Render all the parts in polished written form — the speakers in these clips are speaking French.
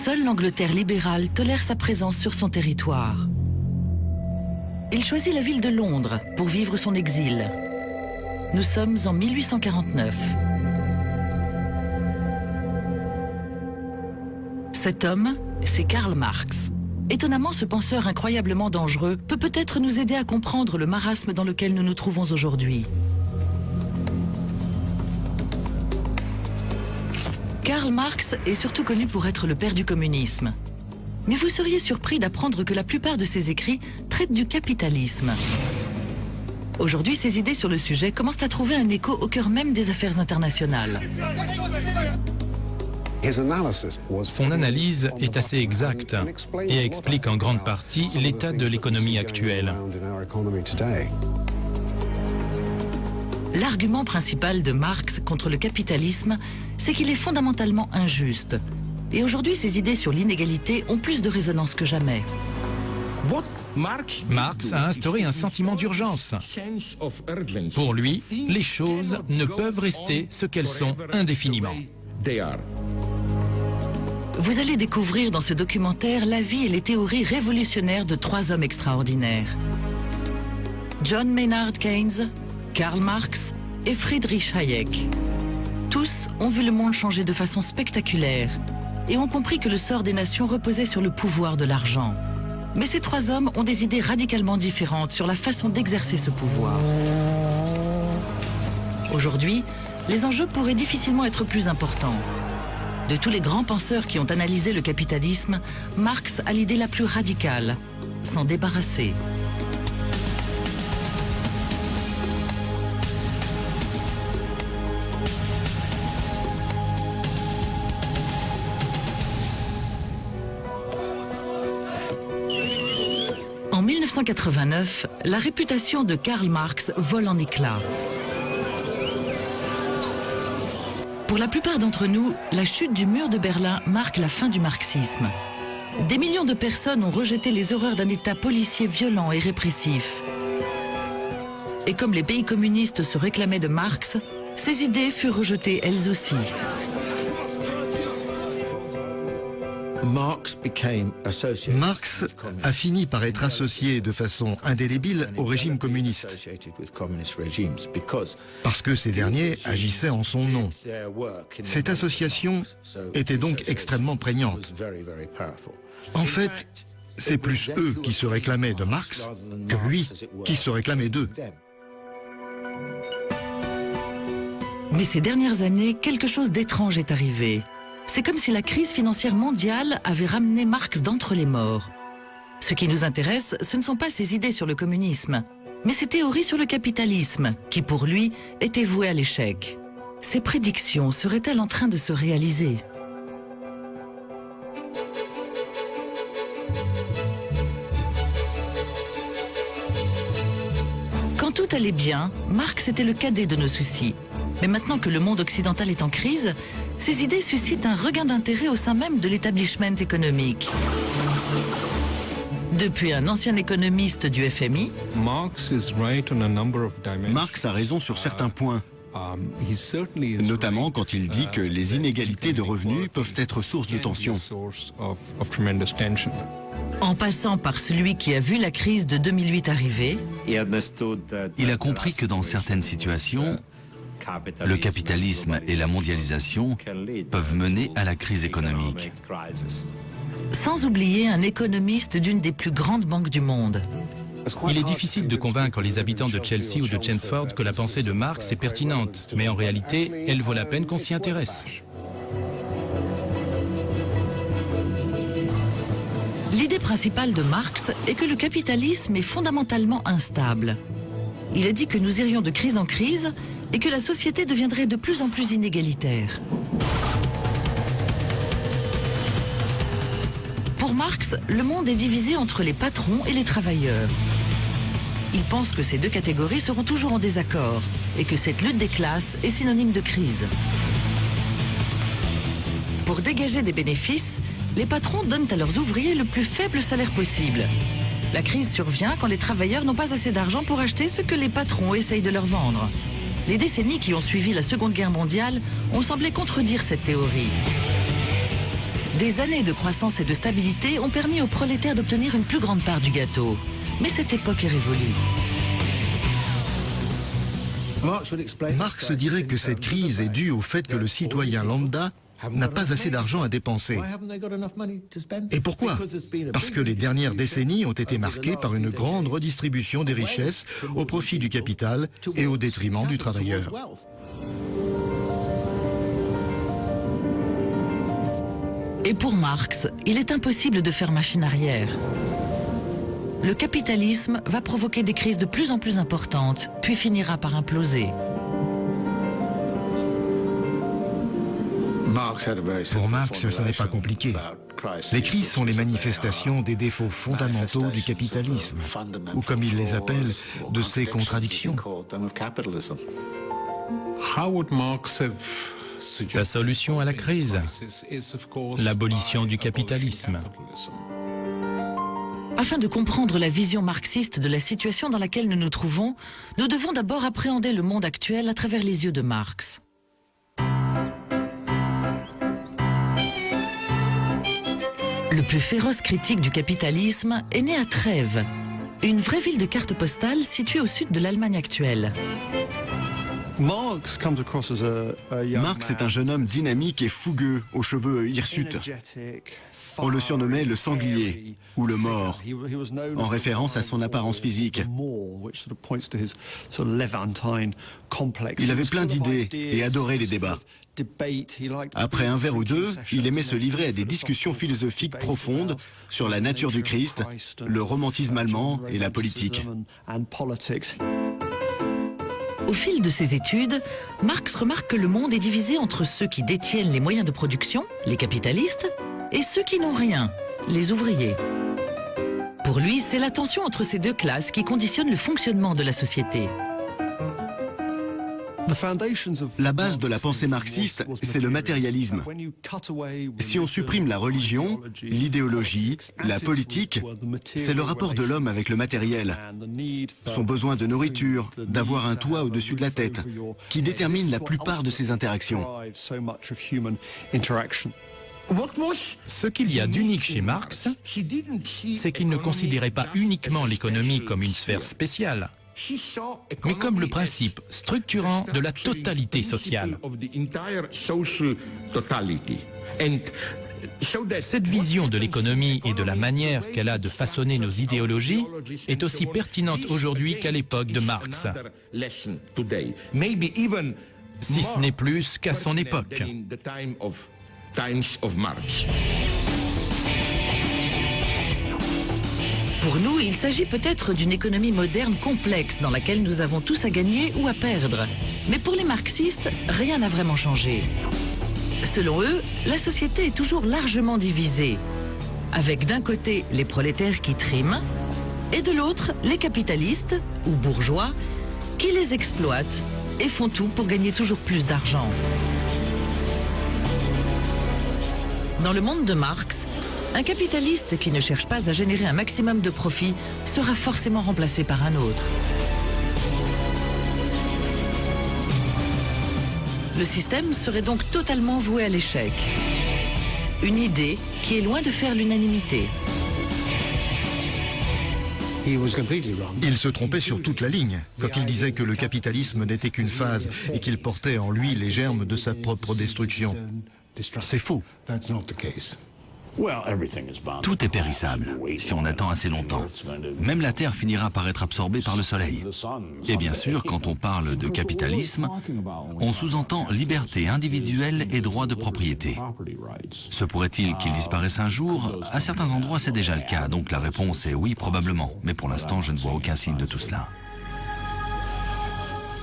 Seule l'Angleterre libérale tolère sa présence sur son territoire. Il choisit la ville de Londres pour vivre son exil. Nous sommes en 1849. Cet homme, c'est Karl Marx. Étonnamment, ce penseur incroyablement dangereux peut peut-être nous aider à comprendre le marasme dans lequel nous nous trouvons aujourd'hui. Karl Marx est surtout connu pour être le père du communisme. Mais vous seriez surpris d'apprendre que la plupart de ses écrits traitent du capitalisme. Aujourd'hui, ses idées sur le sujet commencent à trouver un écho au cœur même des affaires internationales. Son analyse est assez exacte et explique en grande partie l'état de l'économie actuelle. L'argument principal de Marx contre le capitalisme, c'est qu'il est fondamentalement injuste. Et aujourd'hui, ses idées sur l'inégalité ont plus de résonance que jamais. Marx a instauré un sentiment d'urgence. Pour lui, les choses ne peuvent rester ce qu'elles sont indéfiniment. Vous allez découvrir dans ce documentaire la vie et les théories révolutionnaires de trois hommes extraordinaires. John Maynard Keynes, Karl Marx et Friedrich Hayek. Tous ont vu le monde changer de façon spectaculaire et ont compris que le sort des nations reposait sur le pouvoir de l'argent. Mais ces trois hommes ont des idées radicalement différentes sur la façon d'exercer ce pouvoir. Aujourd'hui, les enjeux pourraient difficilement être plus importants. De tous les grands penseurs qui ont analysé le capitalisme, Marx a l'idée la plus radicale, s'en débarrasser. En 1989, la réputation de Karl Marx vole en éclats. Pour la plupart d'entre nous, la chute du mur de Berlin marque la fin du marxisme. Des millions de personnes ont rejeté les horreurs d'un État policier violent et répressif. Et comme les pays communistes se réclamaient de Marx, ses idées furent rejetées elles aussi. Marx a fini par être associé de façon indélébile au régime communiste, parce que ces derniers agissaient en son nom. Cette association était donc extrêmement prégnante. En fait, c'est plus eux qui se réclamaient de Marx que lui qui se réclamait d'eux. Mais ces dernières années, quelque chose d'étrange est arrivé. C'est comme si la crise financière mondiale avait ramené Marx d'entre les morts. Ce qui nous intéresse, ce ne sont pas ses idées sur le communisme, mais ses théories sur le capitalisme, qui pour lui étaient vouées à l'échec. Ses prédictions seraient-elles en train de se réaliser ? Quand tout allait bien, Marx était le cadet de nos soucis. Mais maintenant que le monde occidental est en crise, ces idées suscitent un regain d'intérêt au sein même de l'établissement économique. Depuis un ancien économiste du FMI, Marx a raison sur certains points, notamment quand il dit que les inégalités de revenus peuvent être source de tension. en passant par celui qui a vu la crise de 2008 arriver, Il a compris que dans certaines situations, le capitalisme et la mondialisation peuvent mener à la crise économique. sans oublier un économiste d'une des plus grandes banques du monde. Il est difficile de convaincre les habitants de Chelsea ou de Chelmsford que la pensée de Marx est pertinente, mais en réalité, elle vaut la peine qu'on s'y intéresse. L'idée principale de Marx est que le capitalisme est fondamentalement instable. Il a dit que nous irions de crise en crise et que la société deviendrait de plus en plus inégalitaire. Pour Marx, le monde est divisé entre les patrons et les travailleurs. Il pense que ces deux catégories seront toujours en désaccord et que cette lutte des classes est synonyme de crise. Pour dégager des bénéfices, les patrons donnent à leurs ouvriers le plus faible salaire possible. La crise survient quand les travailleurs n'ont pas assez d'argent pour acheter ce que les patrons essayent de leur vendre. Les décennies qui ont suivi la Seconde Guerre mondiale ont semblé contredire cette théorie. Des années de croissance et de stabilité ont permis aux prolétaires d'obtenir une plus grande part du gâteau. Mais cette époque est révolue. Marx dirait que cette crise est due au fait que le citoyen lambda n'a pas assez d'argent à dépenser. Et pourquoi? Parce que les dernières décennies ont été marquées par une grande redistribution des richesses au profit du capital et au détriment du travailleur. Et pour Marx, il est impossible de faire machine arrière. Le capitalisme va provoquer des crises de plus en plus importantes, puis finira par imploser. Pour Marx, ce n'est pas compliqué. Les crises sont les manifestations des défauts fondamentaux du capitalisme, ou comme il les appelle, de ses contradictions. Sa solution à la crise, l'abolition du capitalisme. Afin de comprendre la vision marxiste de la situation dans laquelle nous nous trouvons, nous devons d'abord appréhender le monde actuel à travers les yeux de Marx. Le plus féroce critique du capitalisme est né à Trèves, une vraie ville de carte postale située au sud de l'Allemagne actuelle. Marx est un jeune homme dynamique et fougueux, aux cheveux hirsutes. On le surnommait le sanglier ou le mort, en référence à son apparence physique. Il avait plein d'idées et adorait les débats. Après un verre ou deux, il aimait se livrer à des discussions philosophiques profondes sur la nature du Christ, le romantisme allemand et la politique. Au fil de ses études, Marx remarque que le monde est divisé entre ceux qui détiennent les moyens de production, les capitalistes, et ceux qui n'ont rien, les ouvriers. Pour lui, c'est la tension entre ces deux classes qui conditionne le fonctionnement de la société. La base de la pensée marxiste, c'est le matérialisme. Si on supprime la religion, l'idéologie, la politique, c'est le rapport de l'homme avec le matériel, son besoin de nourriture, d'avoir un toit au-dessus de la tête, qui détermine la plupart de ses interactions. Ce qu'il y a d'unique chez Marx, c'est qu'il ne considérait pas uniquement l'économie comme une sphère spéciale, mais comme le principe structurant de la totalité sociale. Cette vision de l'économie et de la manière qu'elle a de façonner nos idéologies est aussi pertinente aujourd'hui qu'à l'époque de Marx, si ce n'est plus qu'à son époque. Pour nous, il s'agit peut-être d'une économie moderne complexe dans laquelle nous avons tous à gagner ou à perdre. Mais pour les marxistes, rien n'a vraiment changé. Selon eux, la société est toujours largement divisée, avec d'un côté les prolétaires qui triment, et de l'autre les capitalistes, ou bourgeois, qui les exploitent et font tout pour gagner toujours plus d'argent. Dans le monde de Marx, un capitaliste qui ne cherche pas à générer un maximum de profit sera forcément remplacé par un autre. Le système serait donc totalement voué à l'échec. Une idée qui est loin de faire l'unanimité. Il se trompait sur toute la ligne quand il disait que le capitalisme n'était qu'une phase et qu'il portait en lui les germes de sa propre destruction. C'est faux. Tout est périssable, si on attend assez longtemps. Même la Terre finira par être absorbée par le Soleil. Et bien sûr, quand on parle de capitalisme, on sous-entend liberté individuelle et droit de propriété. Se pourrait-il qu'il disparaisse un jour? À certains endroits, c'est déjà le cas, donc la réponse est oui, probablement. Mais pour l'instant, je ne vois aucun signe de tout cela.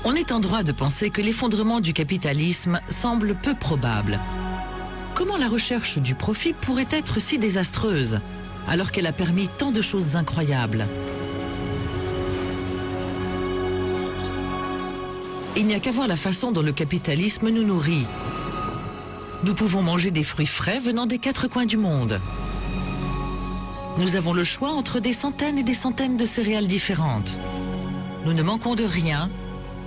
On est en droit de penser que l'effondrement du capitalisme semble peu probable. Comment la recherche du profit pourrait être si désastreuse, alors qu'elle a permis tant de choses incroyables? Il n'y a qu'à voir la façon dont le capitalisme nous nourrit. Nous pouvons manger des fruits frais venant des 4 coins du monde. Nous avons le choix entre des centaines et des centaines de céréales différentes. Nous ne manquons de rien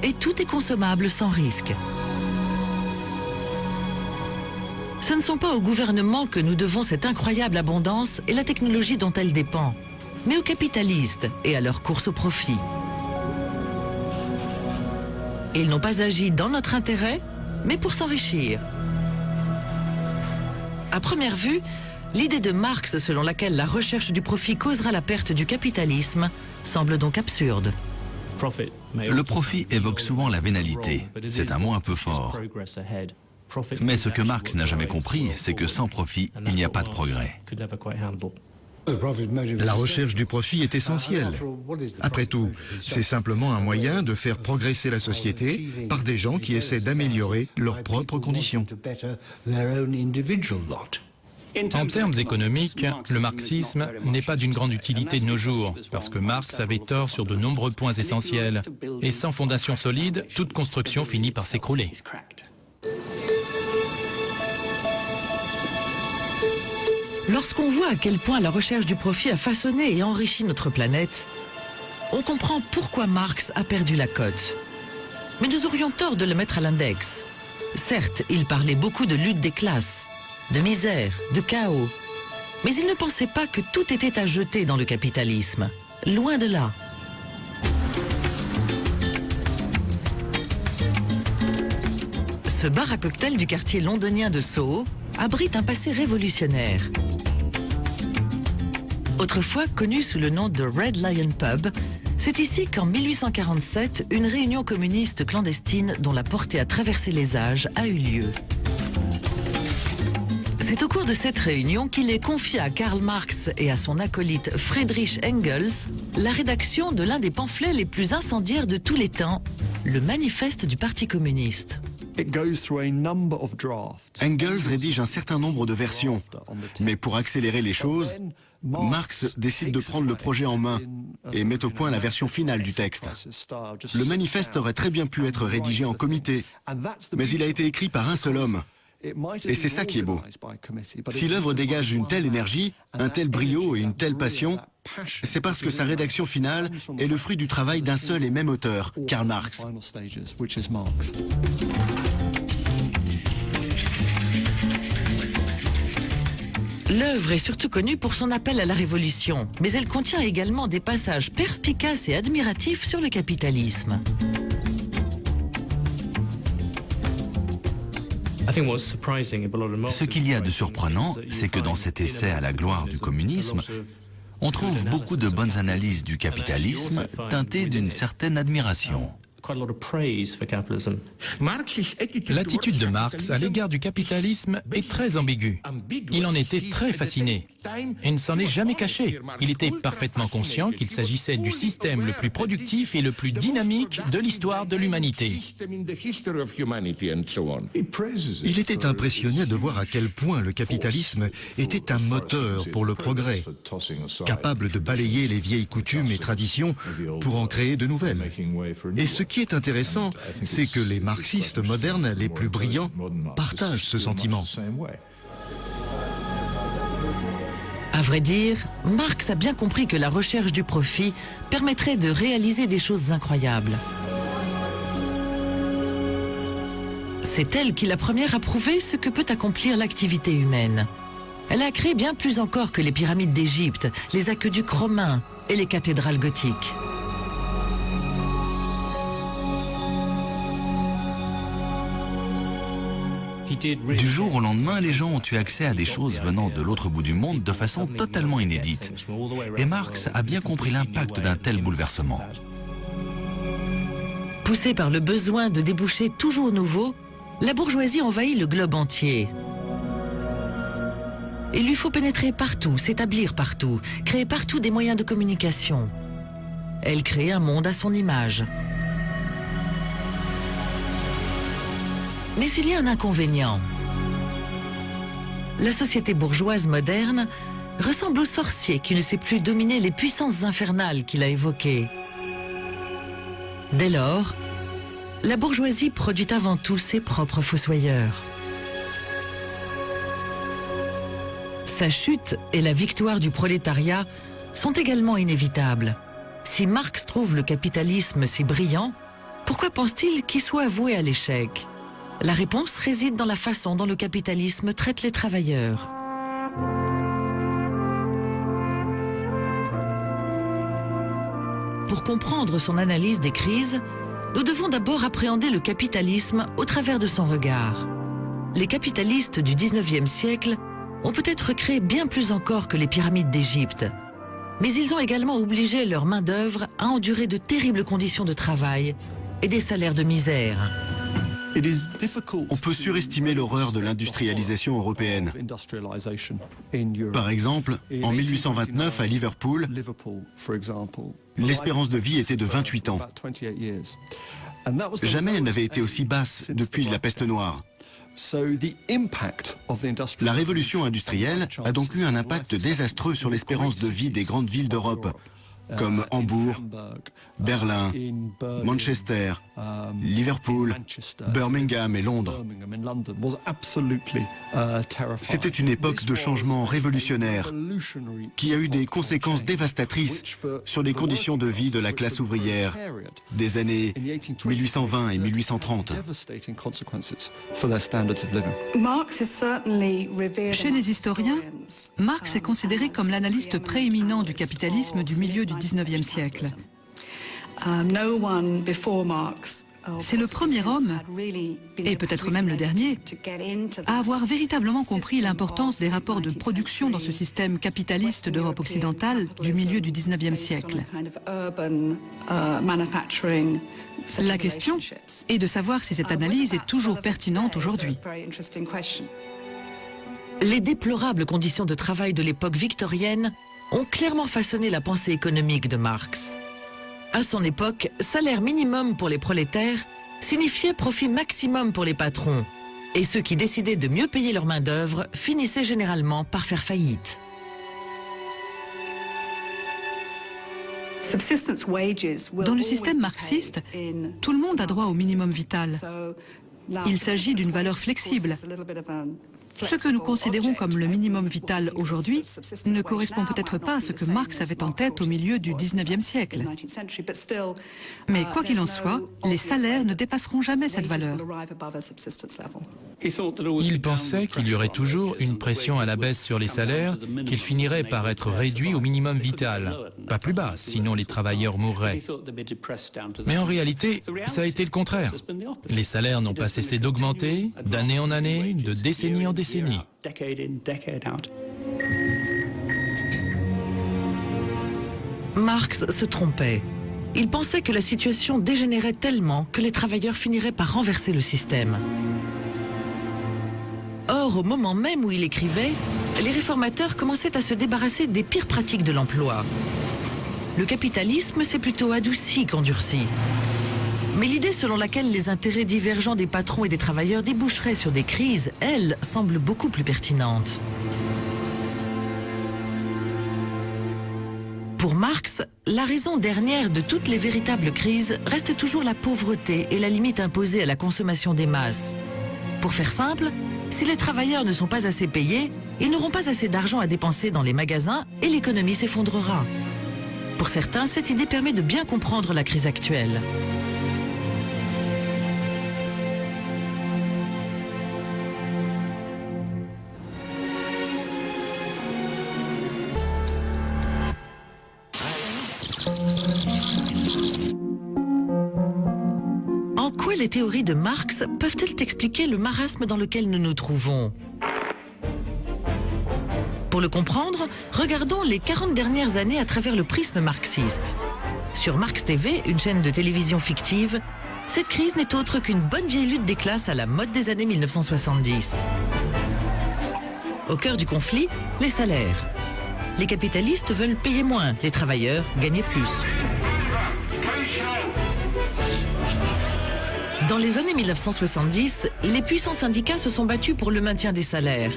et tout est consommable sans risque. Ce ne sont pas au gouvernement que nous devons cette incroyable abondance et la technologie dont elle dépend, mais aux capitalistes et à leur course au profit. Ils n'ont pas agi dans notre intérêt, mais pour s'enrichir. À première vue, l'idée de Marx selon laquelle la recherche du profit causera la perte du capitalisme semble donc absurde. Le profit évoque souvent la vénalité. C'est un mot un peu fort. Mais ce que Marx n'a jamais compris, c'est que sans profit, il n'y a pas de progrès. La recherche du profit est essentielle. Après tout, c'est simplement un moyen de faire progresser la société par des gens qui essaient d'améliorer leurs propres conditions. En termes économiques, le marxisme n'est pas d'une grande utilité de nos jours, parce que Marx avait tort sur de nombreux points essentiels. Et sans fondation solide, toute construction finit par s'écrouler. Lorsqu'on voit à quel point la recherche du profit a façonné et enrichi notre planète, on comprend pourquoi Marx a perdu la cote. Mais nous aurions tort de le mettre à l'index. Certes, il parlait beaucoup de lutte des classes, de misère, de chaos. Mais il ne pensait pas que tout était à jeter dans le capitalisme. Loin de là. Ce bar à cocktail du quartier londonien de Soho abrite un passé révolutionnaire. Autrefois connu sous le nom de Red Lion Pub, c'est ici qu'en 1847, une réunion communiste clandestine dont la portée a traversé les âges a eu lieu. C'est au cours de cette réunion qu'il est confié à Karl Marx et à son acolyte Friedrich Engels la rédaction de l'un des pamphlets les plus incendiaires de tous les temps, le Manifeste du Parti communiste. Engels rédige un certain nombre de versions, mais pour accélérer les choses, Marx décide de prendre le projet en main et met au point la version finale du texte. Le manifeste aurait très bien pu être rédigé en comité, mais il a été écrit par un seul homme. Et c'est ça qui est beau. Si l'œuvre dégage une telle énergie, un tel brio et une telle passion, c'est parce que sa rédaction finale est le fruit du travail d'un seul et même auteur, Karl Marx. L'œuvre est surtout connue pour son appel à la révolution, mais elle contient également des passages perspicaces et admiratifs sur le capitalisme. Ce qu'il y a de surprenant, c'est que dans cet essai à la gloire du communisme, on trouve beaucoup de bonnes analyses du capitalisme teintées d'une certaine admiration. L'attitude de Marx à l'égard du capitalisme est très ambiguë. Il en était très fasciné et ne s'en est jamais caché. Il était parfaitement conscient qu'il s'agissait du système le plus productif et le plus dynamique de l'histoire de l'humanité. Il était impressionné de voir à quel point le capitalisme était un moteur pour le progrès, capable de balayer les vieilles coutumes et traditions pour en créer de nouvelles. Et ce qui est intéressant, c'est que les marxistes modernes les plus brillants partagent ce sentiment. À vrai dire, Marx a bien compris que la recherche du profit permettrait de réaliser des choses incroyables. C'est elle qui, la première, a prouvé ce que peut accomplir l'activité humaine. Elle a créé bien plus encore que les pyramides d'Égypte, les aqueducs romains et les cathédrales gothiques. Du jour au lendemain, les gens ont eu accès à des choses venant de l'autre bout du monde de façon totalement inédite. Et Marx a bien compris l'impact d'un tel bouleversement. Poussée par le besoin de débouchés toujours nouveaux, la bourgeoisie envahit le globe entier. Il lui faut pénétrer partout, s'établir partout, créer partout des moyens de communication. Elle crée un monde à son image. Mais il y a un inconvénient. La société bourgeoise moderne ressemble au sorcier qui ne sait plus dominer les puissances infernales qu'il a évoquées. Dès lors, la bourgeoisie produit avant tout ses propres fossoyeurs. Sa chute et la victoire du prolétariat sont également inévitables. Si Marx trouve le capitalisme si brillant, pourquoi pense-t-il qu'il soit voué à l'échec ? La réponse réside dans la façon dont le capitalisme traite les travailleurs. Pour comprendre son analyse des crises, nous devons d'abord appréhender le capitalisme au travers de son regard. Les capitalistes du 19e siècle ont peut-être créé bien plus encore que les pyramides d'Égypte, mais ils ont également obligé leur main-d'œuvre à endurer de terribles conditions de travail et des salaires de misère. On peut surestimer l'horreur de l'industrialisation européenne. Par exemple, en 1829 à Liverpool, l'espérance de vie était de 28 ans. Jamais elle n'avait été aussi basse depuis la peste noire. La révolution industrielle a donc eu un impact désastreux sur l'espérance de vie des grandes villes d'Europe, comme Hambourg, Berlin, Manchester, Liverpool, Birmingham et Londres. C'était une époque de changement révolutionnaire qui a eu des conséquences dévastatrices sur les conditions de vie de la classe ouvrière des années 1820 et 1830. Chez les historiens, Marx est considéré comme l'analyste prééminent du capitalisme du milieu du XIXe siècle. C'est le premier homme, et peut-être même le dernier, à avoir véritablement compris l'importance des rapports de production dans ce système capitaliste d'Europe occidentale du milieu du XIXe siècle. La question est de savoir si cette analyse est toujours pertinente aujourd'hui. Les déplorables conditions de travail de l'époque victorienne ont clairement façonné la pensée économique de Marx. À son époque, salaire minimum pour les prolétaires signifiait profit maximum pour les patrons, et ceux qui décidaient de mieux payer leur main-d'œuvre finissaient généralement par faire faillite. Dans le système marxiste, tout le monde a droit au minimum vital. Il s'agit d'une valeur flexible. Ce que nous considérons comme le minimum vital aujourd'hui ne correspond peut-être pas à ce que Marx avait en tête au milieu du XIXe siècle. Mais quoi qu'il en soit, les salaires ne dépasseront jamais cette valeur. Il pensait qu'il y aurait toujours une pression à la baisse sur les salaires, qu'ils finiraient par être réduits au minimum vital, pas plus bas, sinon les travailleurs mourraient. Mais en réalité, ça a été le contraire. Les salaires n'ont pas cessé d'augmenter, d'année en année, de décennie en décennie. Marx se trompait. Il pensait que la situation dégénérait tellement que les travailleurs finiraient par renverser le système. Or, au moment même où il écrivait, les réformateurs commençaient à se débarrasser des pires pratiques de l'emploi. Le capitalisme s'est plutôt adouci qu'endurci. Mais l'idée selon laquelle les intérêts divergents des patrons et des travailleurs déboucheraient sur des crises, elle, semble beaucoup plus pertinente. Pour Marx, la raison dernière de toutes les véritables crises reste toujours la pauvreté et la limite imposée à la consommation des masses. Pour faire simple, si les travailleurs ne sont pas assez payés, ils n'auront pas assez d'argent à dépenser dans les magasins et l'économie s'effondrera. Pour certains, cette idée permet de bien comprendre la crise actuelle. En quoi les théories de Marx peuvent-elles expliquer le marasme dans lequel nous nous trouvons? Pour le comprendre, regardons les 40 dernières années à travers le prisme marxiste. Sur Marx TV, une chaîne de télévision fictive, cette crise n'est autre qu'une bonne vieille lutte des classes à la mode des années 1970. Au cœur du conflit, les salaires. Les capitalistes veulent payer moins, les travailleurs gagner plus. Dans les années 1970, les puissants syndicats se sont battus pour le maintien des salaires.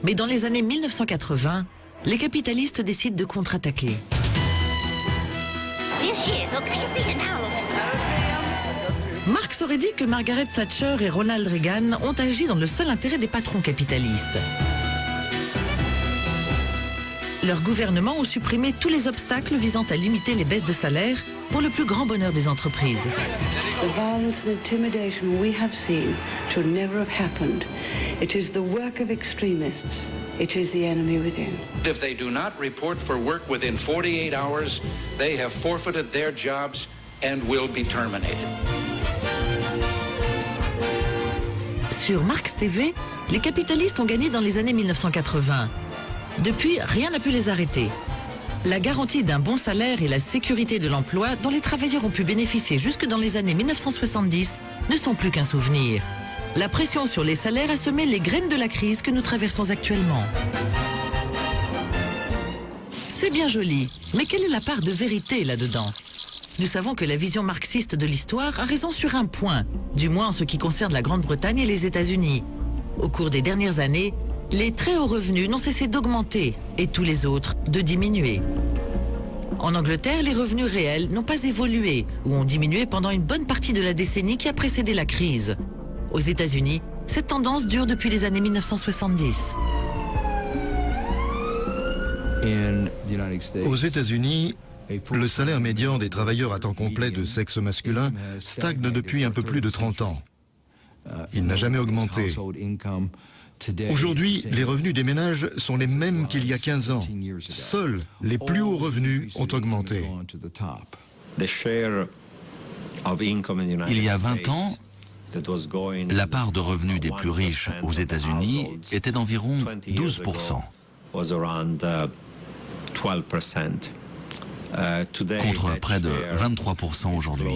Mais dans les années 1980, les capitalistes décident de contre-attaquer. Marx aurait dit que Margaret Thatcher et Ronald Reagan ont agi dans le seul intérêt des patrons capitalistes. Leurs gouvernements ont supprimé tous les obstacles visant à limiter les baisses de salaire pour le plus grand bonheur des entreprises. The violence and intimidation we have seen should never have happened. It is the work of extremists. It is the enemy within. If they do not report for work within 48 hours, they have forfeited their jobs and will be terminated. Sur Marx TV, les capitalistes ont gagné dans les années 1980. Depuis, rien n'a pu les arrêter. La garantie d'un bon salaire et la sécurité de l'emploi dont les travailleurs ont pu bénéficier jusque dans les années 1970 ne sont plus qu'un souvenir. La pression sur les salaires a semé les graines de la crise que nous traversons actuellement. C'est bien joli, mais quelle est la part de vérité là-dedans ? Nous savons que la vision marxiste de l'histoire a raison sur un point, du moins en ce qui concerne la Grande-Bretagne et les États-Unis. Au cours des dernières années, les très hauts revenus n'ont cessé d'augmenter et tous les autres de diminuer. En Angleterre, les revenus réels n'ont pas évolué ou ont diminué pendant une bonne partie de la décennie qui a précédé la crise. Aux États-Unis, cette tendance dure depuis les années 1970. Aux États-Unis, le salaire médian des travailleurs à temps complet de sexe masculin stagne depuis un peu plus de 30 ans. Il n'a jamais augmenté. Aujourd'hui, les revenus des ménages sont les mêmes qu'il y a 15 ans. Seuls les plus hauts revenus ont augmenté. Il y a 20 ans, la part de revenus des plus riches aux États-Unis était d'environ 12%. Contre près de 23% aujourd'hui.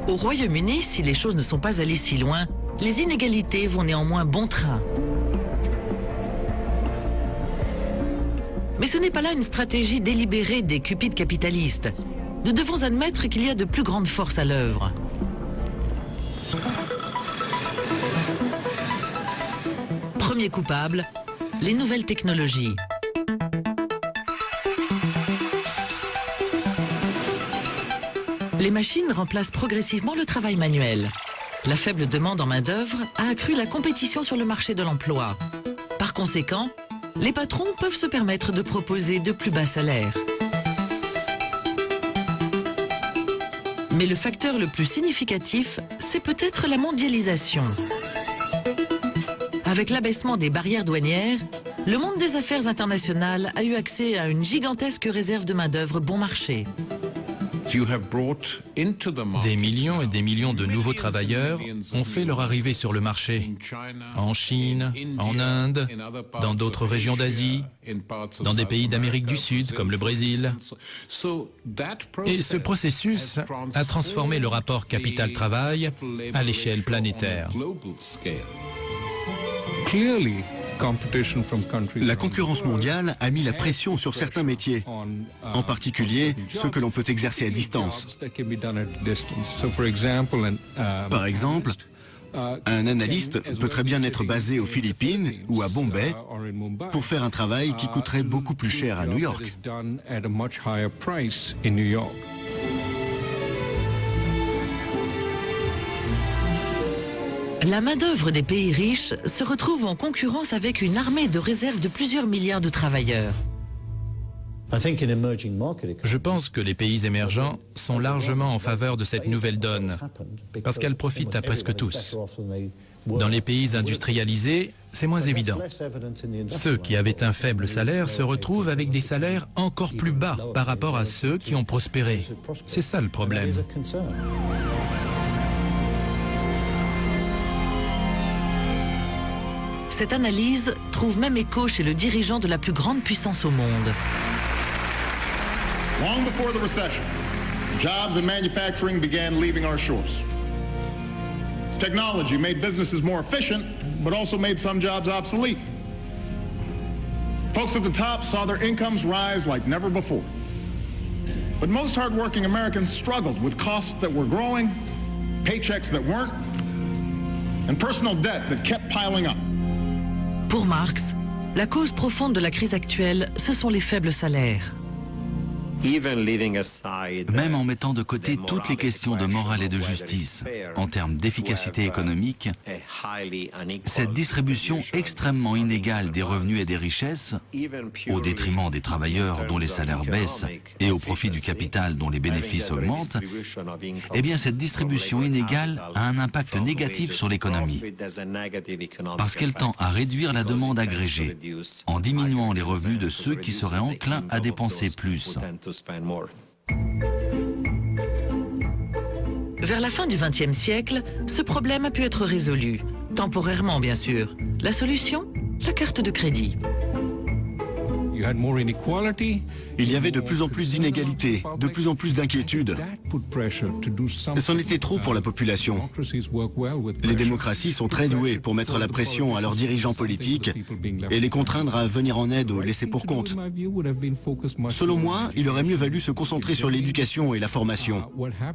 Au Royaume-Uni, si les choses ne sont pas allées si loin, les inégalités vont néanmoins bon train. Mais ce n'est pas là une stratégie délibérée des cupides capitalistes. Nous devons admettre qu'il y a de plus grandes forces à l'œuvre. Premier coupable, les nouvelles technologies. Les machines remplacent progressivement le travail manuel. La faible demande en main-d'œuvre a accru la compétition sur le marché de l'emploi. Par conséquent, les patrons peuvent se permettre de proposer de plus bas salaires. Mais le facteur le plus significatif, c'est peut-être la mondialisation. Avec l'abaissement des barrières douanières, le monde des affaires internationales a eu accès à une gigantesque réserve de main-d'œuvre bon marché. Des millions et des millions de nouveaux travailleurs ont fait leur arrivée sur le marché, en Chine, en Inde, dans d'autres régions d'Asie, dans des pays d'Amérique du Sud comme le Brésil. Et ce processus a transformé le rapport capital-travail à l'échelle planétaire. La concurrence mondiale a mis la pression sur certains métiers, en particulier ceux que l'on peut exercer à distance. Par exemple, un analyste peut très bien être basé aux Philippines ou à Bombay pour faire un travail qui coûterait beaucoup plus cher à New York. La main-d'œuvre des pays riches se retrouve en concurrence avec une armée de réserve de plusieurs milliards de travailleurs. Je pense que les pays émergents sont largement en faveur de cette nouvelle donne, parce qu'elle profite à presque tous. Dans les pays industrialisés, c'est moins évident. Ceux qui avaient un faible salaire se retrouvent avec des salaires encore plus bas par rapport à ceux qui ont prospéré. C'est ça le problème. Cette analyse trouve même écho chez le dirigeant de la plus grande puissance au monde. Long before the recession, jobs in manufacturing began leaving our shores. Technology made businesses more efficient, but also made some jobs obsolete. Folks at the top saw their incomes rise like never before. But most hardworking Americans struggled with costs that were growing, paychecks that weren't, and personal debt that kept piling up. Pour Marx, la cause profonde de la crise actuelle, ce sont les faibles salaires. Même en mettant de côté toutes les questions de morale et de justice, en termes d'efficacité économique, cette distribution extrêmement inégale des revenus et des richesses, au détriment des travailleurs dont les salaires baissent et au profit du capital dont les bénéfices augmentent, eh bien cette distribution inégale a un impact négatif sur l'économie, parce qu'elle tend à réduire la demande agrégée, en diminuant les revenus de ceux qui seraient enclins à dépenser plus. Vers la fin du XXe siècle, ce problème a pu être résolu. Temporairement, bien sûr. La solution ? La carte de crédit. Il y avait de plus en plus d'inégalités, de plus en plus d'inquiétudes. C'en était trop pour la population. Les démocraties sont très douées pour mettre la pression à leurs dirigeants politiques et les contraindre à venir en aide aux laissés-pour-compte. Selon moi, il aurait mieux valu se concentrer sur l'éducation et la formation.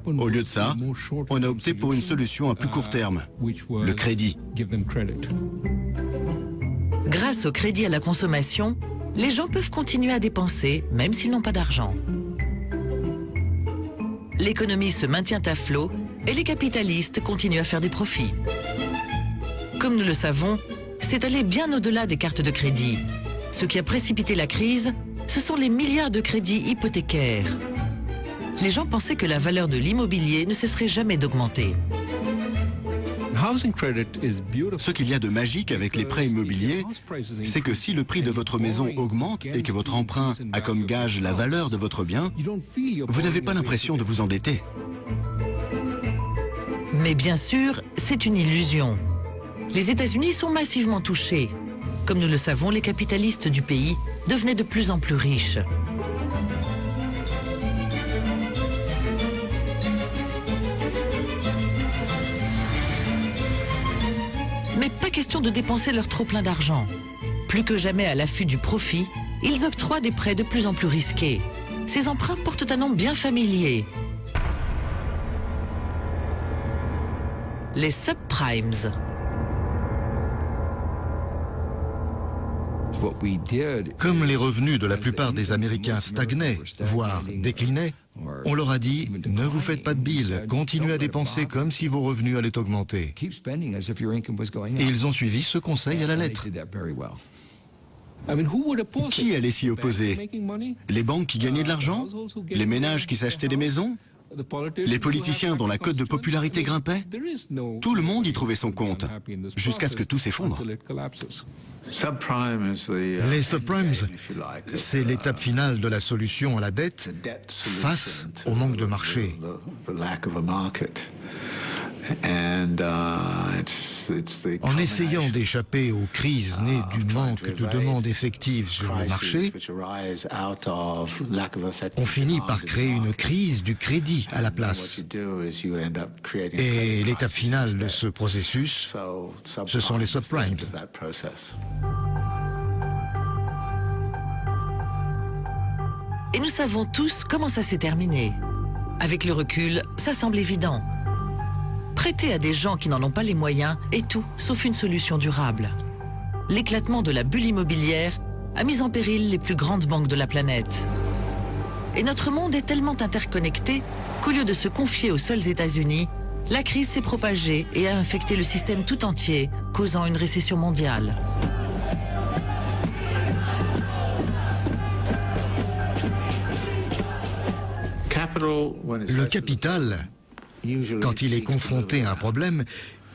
Au lieu de ça, on a opté pour une solution à plus court terme, le crédit. Grâce au crédit à la consommation, les gens peuvent continuer à dépenser, même s'ils n'ont pas d'argent. L'économie se maintient à flot et les capitalistes continuent à faire des profits. Comme nous le savons, c'est allé bien au-delà des cartes de crédit. Ce qui a précipité la crise, ce sont les milliards de crédits hypothécaires. Les gens pensaient que la valeur de l'immobilier ne cesserait jamais d'augmenter. Ce qu'il y a de magique avec les prêts immobiliers, c'est que si le prix de votre maison augmente et que votre emprunt a comme gage la valeur de votre bien, vous n'avez pas l'impression de vous endetter. Mais bien sûr, c'est une illusion. Les États-Unis sont massivement touchés. Comme nous le savons, les capitalistes du pays devenaient de plus en plus riches. Mais pas question de dépenser leur trop-plein d'argent. Plus que jamais à l'affût du profit, ils octroient des prêts de plus en plus risqués. Ces emprunts portent un nom bien familier. Les subprimes. Comme les revenus de la plupart des Américains stagnaient, voire déclinaient, on leur a dit « Ne vous faites pas de bile, continuez à dépenser comme si vos revenus allaient augmenter ». Et ils ont suivi ce conseil à la lettre. Qui allait s'y opposer? Les banques qui gagnaient de l'argent? Les ménages qui s'achetaient des maisons? Les politiciens dont la cote de popularité grimpait? Tout le monde y trouvait son compte, jusqu'à ce que tout s'effondre. Les subprimes, c'est l'étape finale de la solution à la dette face au manque de marché. En essayant d'échapper aux crises nées du manque de demande effective sur le marché, on finit par créer une crise du crédit à la place. Et l'étape finale de ce processus, ce sont les subprimes. Et nous savons tous comment ça s'est terminé. Avec le recul, ça semble évident. Prêter à des gens qui n'en ont pas les moyens est tout, sauf une solution durable. L'éclatement de la bulle immobilière a mis en péril les plus grandes banques de la planète. Et notre monde est tellement interconnecté qu'au lieu de se confier aux seuls États-Unis, la crise s'est propagée et a infecté le système tout entier, causant une récession mondiale. Le capital, quand il est confronté à un problème,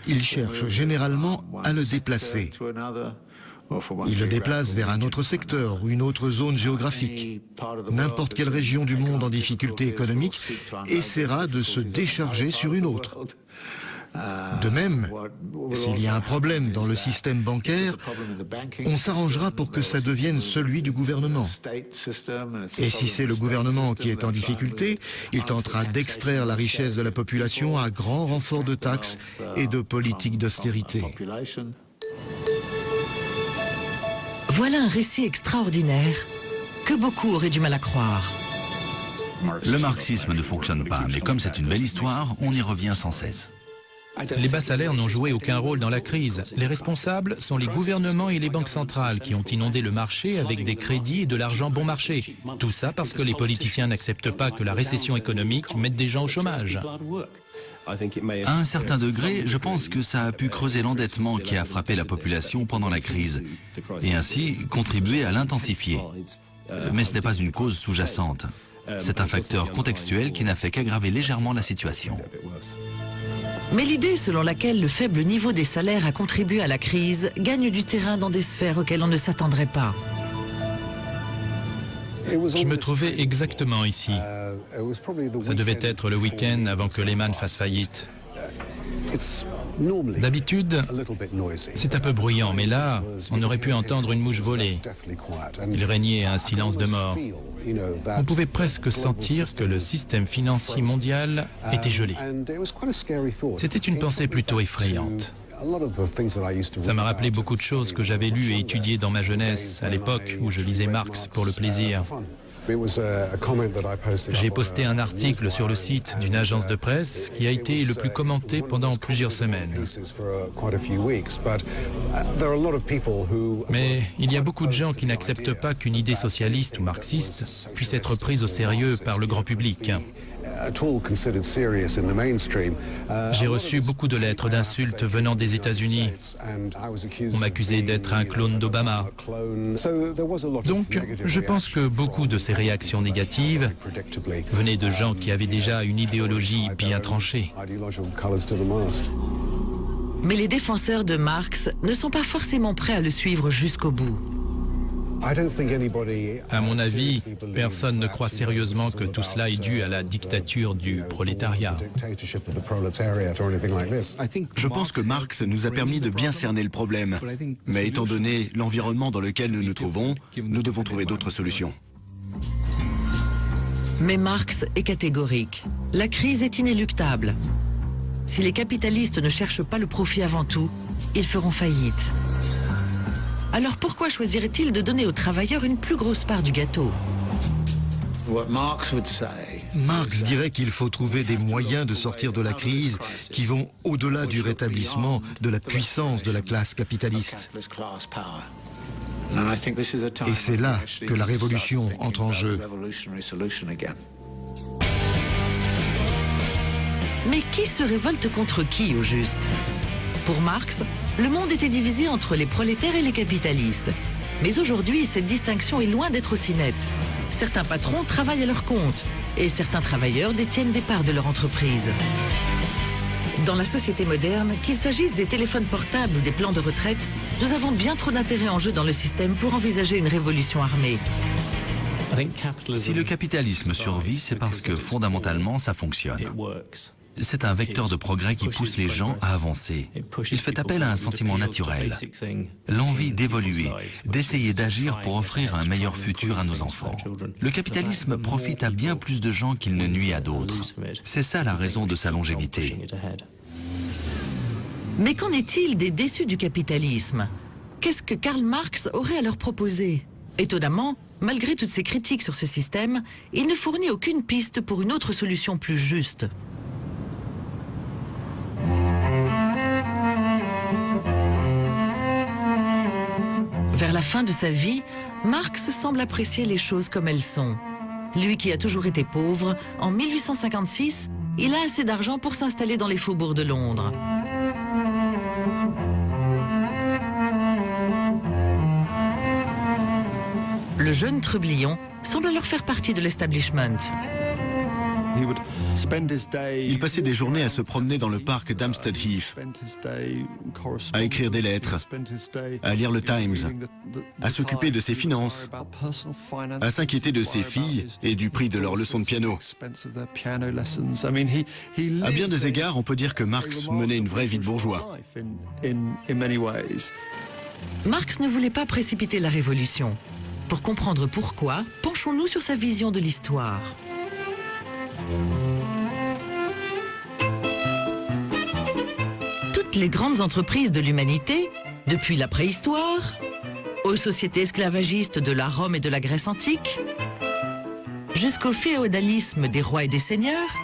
il cherche généralement à le déplacer. Il le déplace vers un autre secteur ou une autre zone géographique. N'importe quelle région du monde en difficulté économique essaiera de se décharger sur une autre. De même, s'il y a un problème dans le système bancaire, on s'arrangera pour que ça devienne celui du gouvernement. Et si c'est le gouvernement qui est en difficulté, il tentera d'extraire la richesse de la population à grand renfort de taxes et de politiques d'austérité. Voilà un récit extraordinaire que beaucoup auraient du mal à croire. Le marxisme ne fonctionne pas, mais comme c'est une belle histoire, on y revient sans cesse. Les bas salaires n'ont joué aucun rôle dans la crise. Les responsables sont les gouvernements et les banques centrales qui ont inondé le marché avec des crédits et de l'argent bon marché. Tout ça parce que les politiciens n'acceptent pas que la récession économique mette des gens au chômage. À un certain degré, je pense que ça a pu creuser l'endettement qui a frappé la population pendant la crise et ainsi contribuer à l'intensifier. Mais ce n'est pas une cause sous-jacente. C'est un facteur contextuel qui n'a fait qu'aggraver légèrement la situation. Mais l'idée selon laquelle le faible niveau des salaires a contribué à la crise gagne du terrain dans des sphères auxquelles on ne s'attendrait pas. Je me trouvais exactement ici. Ça devait être le week-end avant que Lehman fasse faillite. D'habitude, c'est un peu bruyant, mais là, on aurait pu entendre une mouche voler. Il régnait un silence de mort. On pouvait presque sentir que le système financier mondial était gelé. C'était une pensée plutôt effrayante. Ça m'a rappelé beaucoup de choses que j'avais lues et étudiées dans ma jeunesse, à l'époque où je lisais Marx pour le plaisir. J'ai posté un article sur le site d'une agence de presse qui a été le plus commenté pendant plusieurs semaines. Mais il y a beaucoup de gens qui n'acceptent pas qu'une idée socialiste ou marxiste puisse être prise au sérieux par le grand public. J'ai reçu beaucoup de lettres d'insultes venant des États-Unis. On m'accusait d'être un clone d'Obama. Donc, je pense que beaucoup de ces réactions négatives venaient de gens qui avaient déjà une idéologie bien tranchée. Mais les défenseurs de Marx ne sont pas forcément prêts à le suivre jusqu'au bout. À mon avis, personne ne croit sérieusement que tout cela est dû à la dictature du prolétariat. Je pense que Marx nous a permis de bien cerner le problème. Mais étant donné l'environnement dans lequel nous nous trouvons, nous devons trouver d'autres solutions. Mais Marx est catégorique. La crise est inéluctable. Si les capitalistes ne cherchent pas le profit avant tout, ils feront faillite. Alors pourquoi choisirait-il de donner aux travailleurs une plus grosse part du gâteau? Marx dirait qu'il faut trouver des moyens de sortir de la crise qui vont au-delà du rétablissement de la puissance de la classe capitaliste. Et c'est là que la révolution entre en jeu. Mais qui se révolte contre qui, au juste? Pour Marx, le monde était divisé entre les prolétaires et les capitalistes. Mais aujourd'hui, cette distinction est loin d'être aussi nette. Certains patrons travaillent à leur compte et certains travailleurs détiennent des parts de leur entreprise. Dans la société moderne, qu'il s'agisse des téléphones portables ou des plans de retraite, nous avons bien trop d'intérêt en jeu dans le système pour envisager une révolution armée. Si le capitalisme survit, c'est parce que fondamentalement ça fonctionne. C'est un vecteur de progrès qui pousse les gens à avancer. Il fait appel à un sentiment naturel, l'envie d'évoluer, d'essayer d'agir pour offrir un meilleur futur à nos enfants. Le capitalisme profite à bien plus de gens qu'il ne nuit à d'autres. C'est ça la raison de sa longévité. Mais qu'en est-il des déçus du capitalisme? Qu'est-ce que Karl Marx aurait à leur proposer? Étonnamment, malgré toutes ses critiques sur ce système, il ne fournit aucune piste pour une autre solution plus juste. Vers la fin de sa vie, Marx semble apprécier les choses comme elles sont. Lui qui a toujours été pauvre, en 1856, il a assez d'argent pour s'installer dans les faubourgs de Londres. Le jeune Trublion semble alors faire partie de l'establishment. Il passait des journées à se promener dans le parc d'Hampstead Heath, à écrire des lettres, à lire le Times, à s'occuper de ses finances, à s'inquiéter de ses filles et du prix de leurs leçons de piano. À bien des égards, on peut dire que Marx menait une vraie vie de bourgeois. Marx ne voulait pas précipiter la révolution. Pour comprendre pourquoi, penchons-nous sur sa vision de l'histoire. Toutes les grandes entreprises de l'humanité, depuis la préhistoire, aux sociétés esclavagistes de la Rome et de la Grèce antique, jusqu'au féodalisme des rois et des seigneurs,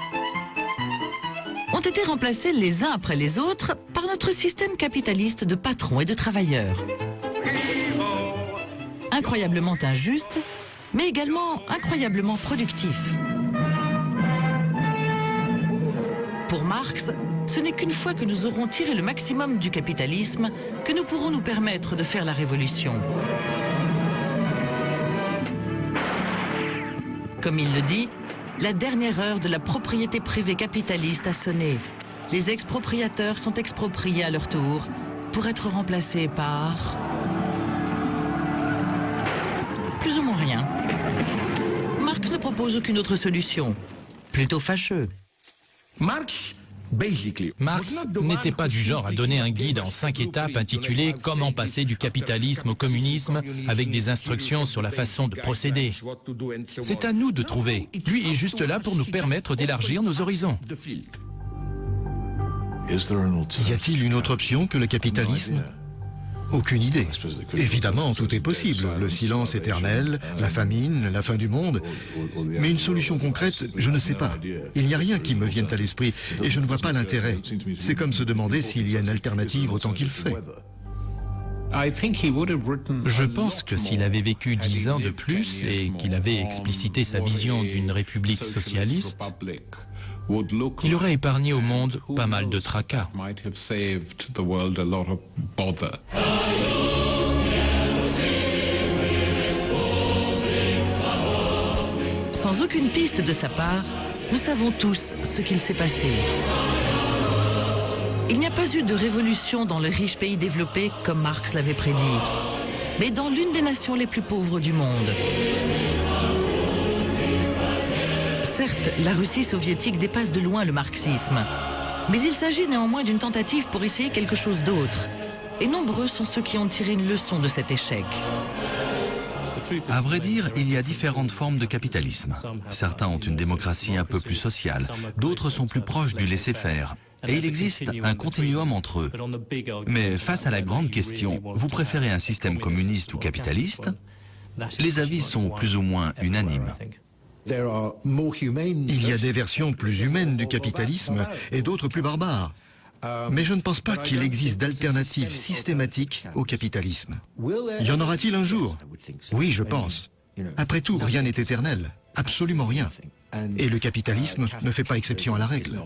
ont ont été remplacés les uns après les autres par notre système capitaliste de patrons et de travailleurs. Incroyablement injuste, mais également incroyablement productif. Pour Marx, ce n'est qu'une fois que nous aurons tiré le maximum du capitalisme que nous pourrons nous permettre de faire la révolution. Comme il le dit, la dernière heure de la propriété privée capitaliste a sonné. Les expropriateurs sont expropriés à leur tour pour être remplacés par... plus ou moins rien. Marx ne propose aucune autre solution. Plutôt fâcheux. Marx n'était pas du genre à donner un guide en 5 étapes intitulé « Comment passer du capitalisme au communisme » avec des instructions sur la façon de procéder. C'est à nous de trouver. Lui est juste là pour nous permettre d'élargir nos horizons. Y a-t-il une autre option que le capitalisme ? Aucune idée. Évidemment, tout est possible. Le silence éternel, la famine, la fin du monde. Mais une solution concrète, je ne sais pas. Il n'y a rien qui me vienne à l'esprit et je ne vois pas l'intérêt. C'est comme se demander s'il y a une alternative au temps qu'il fait. Je pense que s'il avait vécu 10 ans de plus et qu'il avait explicité sa vision d'une république socialiste, il aurait épargné au monde pas mal de tracas. Sans aucune piste de sa part, nous savons tous ce qu'il s'est passé. Il n'y a pas eu de révolution dans le riche pays développé comme Marx l'avait prédit, mais dans l'une des nations les plus pauvres du monde. Certes, la Russie soviétique dépasse de loin le marxisme, mais il s'agit néanmoins d'une tentative pour essayer quelque chose d'autre. Et nombreux sont ceux qui ont tiré une leçon de cet échec. À vrai dire, il y a différentes formes de capitalisme. Certains ont une démocratie un peu plus sociale, d'autres sont plus proches du laisser-faire. Et il existe un continuum entre eux. Mais face à la grande question, vous préférez un système communiste ou capitaliste? Les avis sont plus ou moins unanimes. Il y a des versions plus humaines du capitalisme et d'autres plus barbares. Mais je ne pense pas qu'il existe d'alternative systématique au capitalisme. Y en aura-t-il un jour? Oui, je pense. Après tout, rien n'est éternel. Absolument rien. Et le capitalisme ne fait pas exception à la règle.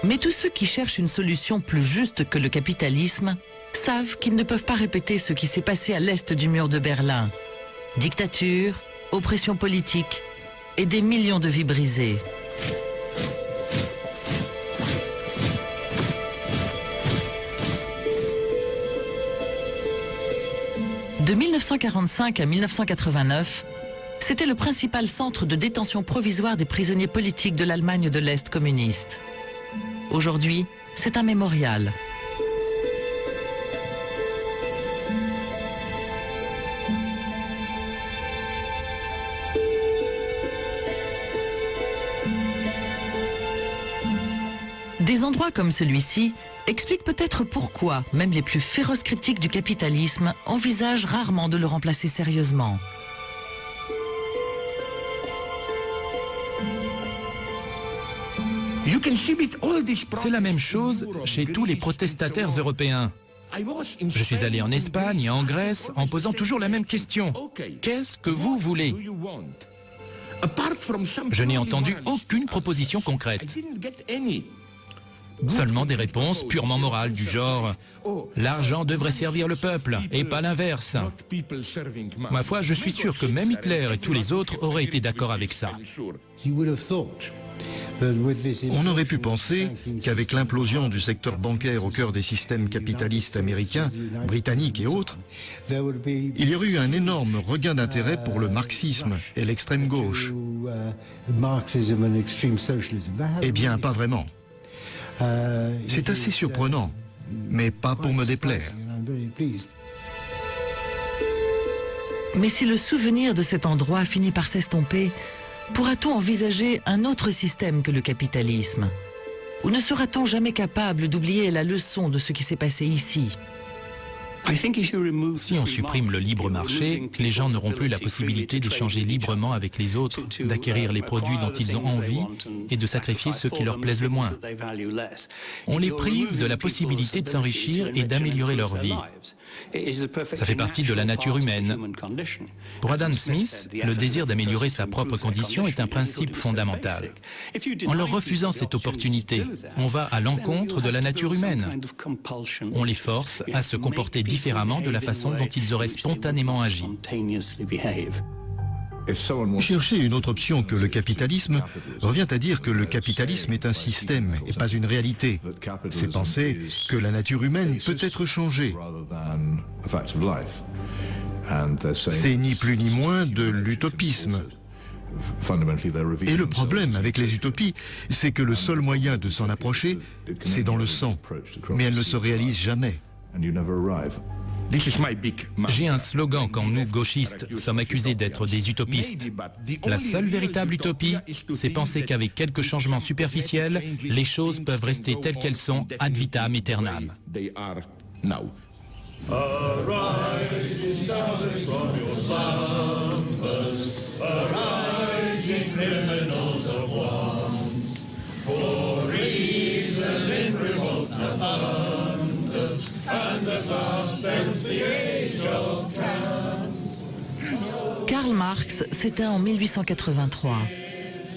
Mais tous ceux qui cherchent une solution plus juste que le capitalisme savent qu'ils ne peuvent pas répéter ce qui s'est passé à l'est du mur de Berlin. Dictature, oppression politique et des millions de vies brisées. De 1945 à 1989, c'était le principal centre de détention provisoire des prisonniers politiques de l'Allemagne de l'Est communiste. Aujourd'hui, c'est un mémorial. Des endroits comme celui-ci expliquent peut-être pourquoi même les plus féroces critiques du capitalisme envisagent rarement de le remplacer sérieusement. C'est la même chose chez tous les protestataires européens. Je suis allé en Espagne et en Grèce en posant toujours la même question. Qu'est-ce que vous voulez? Je n'ai entendu aucune proposition concrète. Seulement des réponses purement morales du genre « L'argent devrait servir le peuple et pas l'inverse ». Ma foi, je suis sûr que même Hitler et tous les autres auraient été d'accord avec ça. On aurait pu penser qu'avec l'implosion du secteur bancaire au cœur des systèmes capitalistes américains, britanniques et autres, il y aurait eu un énorme regain d'intérêt pour le marxisme et l'extrême gauche. Eh bien, pas vraiment. C'est assez surprenant, mais pas pour me déplaire. Mais si le souvenir de cet endroit finit par s'estomper, pourra-t-on envisager un autre système que le capitalisme? Ou ne sera-t-on jamais capable d'oublier la leçon de ce qui s'est passé ici? Si on supprime le libre marché, les gens n'auront plus la possibilité d'échanger librement avec les autres, d'acquérir les produits dont ils ont envie et de sacrifier ceux qui leur plaisent le moins. On les prive de la possibilité de s'enrichir et d'améliorer leur vie. Ça fait partie de la nature humaine. Pour Adam Smith, le désir d'améliorer sa propre condition est un principe fondamental. En leur refusant cette opportunité, on va à l'encontre de la nature humaine. On les force à se comporter différemment de la façon dont ils auraient spontanément agi. Chercher une autre option que le capitalisme revient à dire que le capitalisme est un système et pas une réalité. C'est penser que la nature humaine peut être changée. C'est ni plus ni moins de l'utopisme. Et le problème avec les utopies, c'est que le seul moyen de s'en approcher, c'est dans le sang. Mais elles ne se réalisent jamais. J'ai un slogan quand nous, gauchistes, sommes accusés d'être des utopistes. La seule véritable utopie, c'est penser qu'avec quelques changements superficiels, les choses peuvent rester telles qu'elles sont ad vitam aeternam. Karl Marx s'éteint en 1883.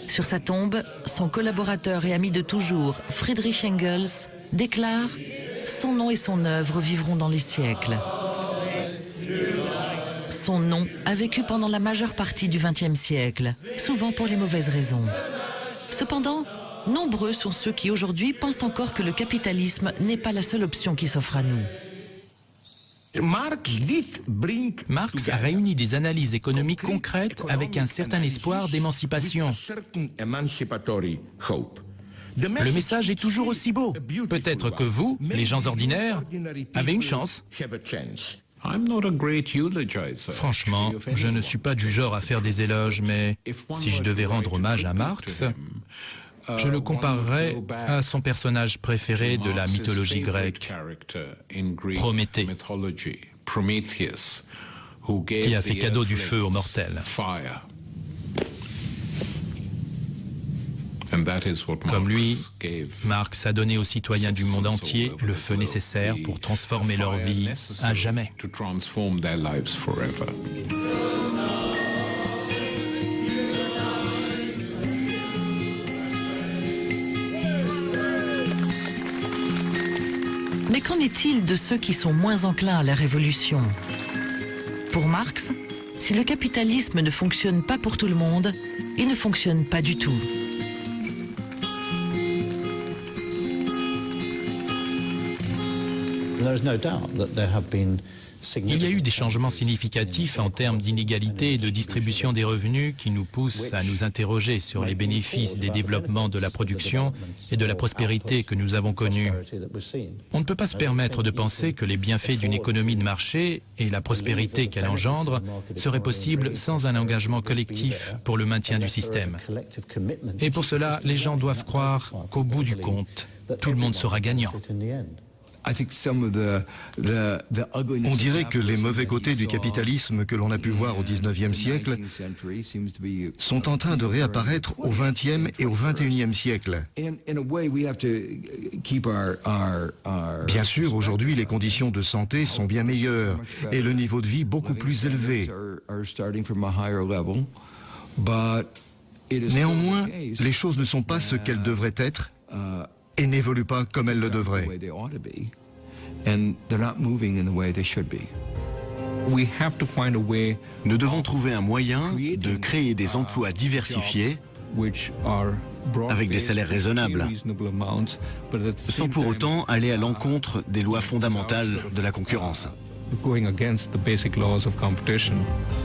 Sur sa tombe, son collaborateur et ami de toujours, Friedrich Engels, déclare « Son nom et son œuvre vivront dans les siècles ». Son nom a vécu pendant la majeure partie du XXe siècle, souvent pour les mauvaises raisons. Cependant, nombreux sont ceux qui aujourd'hui pensent encore que le capitalisme n'est pas la seule option qui s'offre à nous. Marx a réuni des analyses économiques concrètes avec un certain espoir d'émancipation. Le message est toujours aussi beau. Peut-être que vous, les gens ordinaires, avez une chance. Franchement, je ne suis pas du genre à faire des éloges, mais si je devais rendre hommage à Marx, je le comparerais à son personnage préféré de la mythologie grecque, Prométhée, qui a fait cadeau du feu aux mortels. Comme lui, Marx a donné aux citoyens du monde entier le feu nécessaire pour transformer leur vie à jamais. Mais qu'en est-il de ceux qui sont moins enclins à la révolution? Pour Marx, si le capitalisme ne fonctionne pas pour tout le monde, il ne fonctionne pas du tout. Il y a eu des changements significatifs en termes d'inégalité et de distribution des revenus qui nous poussent à nous interroger sur les bénéfices des développements de la production et de la prospérité que nous avons connus. On ne peut pas se permettre de penser que les bienfaits d'une économie de marché et la prospérité qu'elle engendre seraient possibles sans un engagement collectif pour le maintien du système. Et pour cela, les gens doivent croire qu'au bout du compte, tout le monde sera gagnant. On dirait que les mauvais côtés du capitalisme que l'on a pu voir au XIXe siècle sont en train de réapparaître au XXe et au XXIe siècle. Bien sûr, aujourd'hui, les conditions de santé sont bien meilleures et le niveau de vie beaucoup plus élevé. Néanmoins, les choses ne sont pas ce qu'elles devraient être et n'évoluent pas comme elles le devraient. Nous devons trouver un moyen de créer des emplois diversifiés avec des salaires raisonnables, sans pour autant aller à l'encontre des lois fondamentales de la concurrence.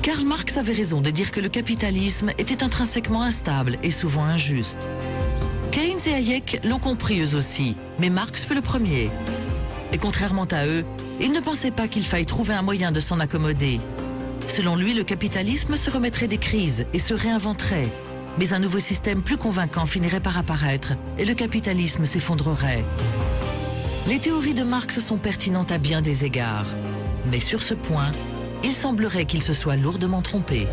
Karl Marx avait raison de dire que le capitalisme était intrinsèquement instable et souvent injuste. Keynes et Hayek l'ont compris eux aussi, mais Marx fait le premier. Et contrairement à eux, il ne pensait pas qu'il faille trouver un moyen de s'en accommoder. Selon lui, le capitalisme se remettrait des crises et se réinventerait. Mais un nouveau système plus convaincant finirait par apparaître et le capitalisme s'effondrerait. Les théories de Marx sont pertinentes à bien des égards. Mais sur ce point, il semblerait qu'il se soit lourdement trompé.